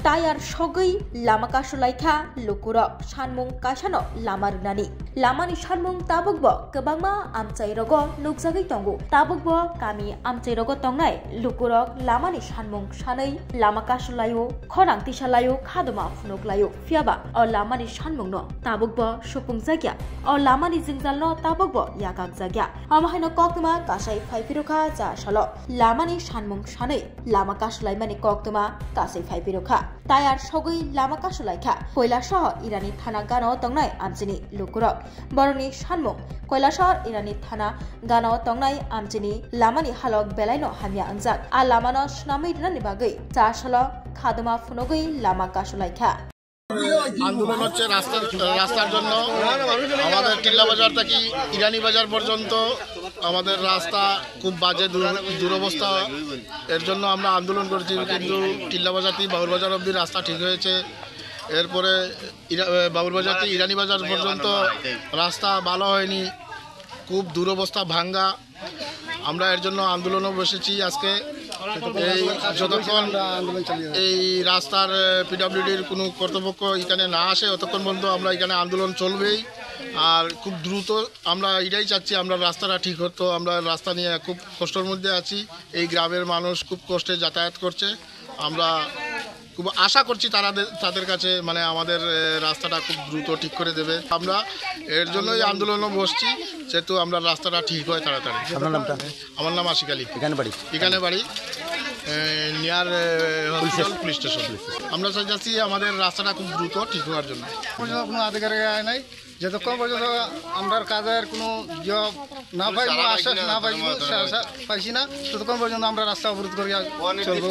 Tayar Shogui, Lama Kasulaika, Lukurok, Shanmung Kasano, Lama Runani, Lamani Shanmung Tabugbo, Kabama, Amchairogo, Nukzagi Tongu, Tabugbo, Kami, Amchairogo Tongai, Lukurok, Lamani Shanmung Shanai, Lama Kasulayo, Korang Tishalayo, Kaduma, Funuklayo, Fiaba, or Lamani Shanmung no, Tabugbo, Shupung Zagia, or Lamani Zinzalo, Tabugbo, Yakak Zagia, Amahino Kokuma, Kasai Faipiruka, Zashalo, Lamani Shanmung Shanai, Lama Kasulai Mani Koktuma, Kasai Faipiruka. Tayar Shogui Lama Kasulaika, Koila Shah, Irani Thana Gano Tongnai, Amjini, Lukurok, Boroni Shanmung, Koila Shah, Irani Thana Gano Tongnai, Amjini, Lamani Halok Belaino Hamya Anzak, A Lamano Shnami Ranibagi, Tashalo, Kaduma Funogui, Lama Kasulaika. আন্দোলন হচ্ছে রাস্তার জন্য আমাদের টিল্লা বাজার থেকে ইরানি বাজার পর্যন্ত আমাদের রাস্তা খুব বাজে দুরবস্থা এর জন্য আমরা আন্দোলন করছি কিন্তু টিল্লা বাজার থেকে বাবুর বাজার অবধি রাস্তা ঠিক হয়েছে এরপরে বাবুর বাজার থেকে ইরানি বাজার পর্যন্ত রাস্তা ভালো হয়নি খুব দুরবস্থা ভাঙা আমরা এর জন্য আন্দোলনও বসেছি আজকে এই যতক্ষণ এই রাস্তার পিডব্লিউডির কোনো কর্তৃপক্ষ এখানে না আসে ততক্ষণ পর্যন্ত আমরা এখানে আন্দোলন চলবেই আর খুব দ্রুত আমরা এটাই চাচ্ছি আমরা রাস্তাটা ঠিক হতো আমরা রাস্তা নিয়ে খুব কষ্টের মধ্যে আছি এই গ্রামের মানুষ খুব কষ্টে যাতায়াত করছে আমরা খুব আশা করছি তাদের কাছে মানে আমাদের রাস্তাটা খুব দ্রুত ঠিক করে দেবে আমরা এর জন্যই আন্দোলনও বসছি যেহেতু আমরা রাস্তাটা ঠিক হয় তাড়াতাড়ি আপনার নামটা আমার নাম আশিক আলী এখানে বাড়ি নিয়ার পুলিশ স্টেশন আমরা চাইছি আমাদের রাস্তাটা খুব দ্রুত ঠিক হওয়ার জন্য কোনো আধিকারিক আয় নাই যতক্ষণ পর্যন্ত আমরা কাজের কোনো জব না পাইব আশ্বাস না পাইব পাইছি না ততক্ষণ পর্যন্ত আমরা রাস্তা অবরোধ করি চলবো।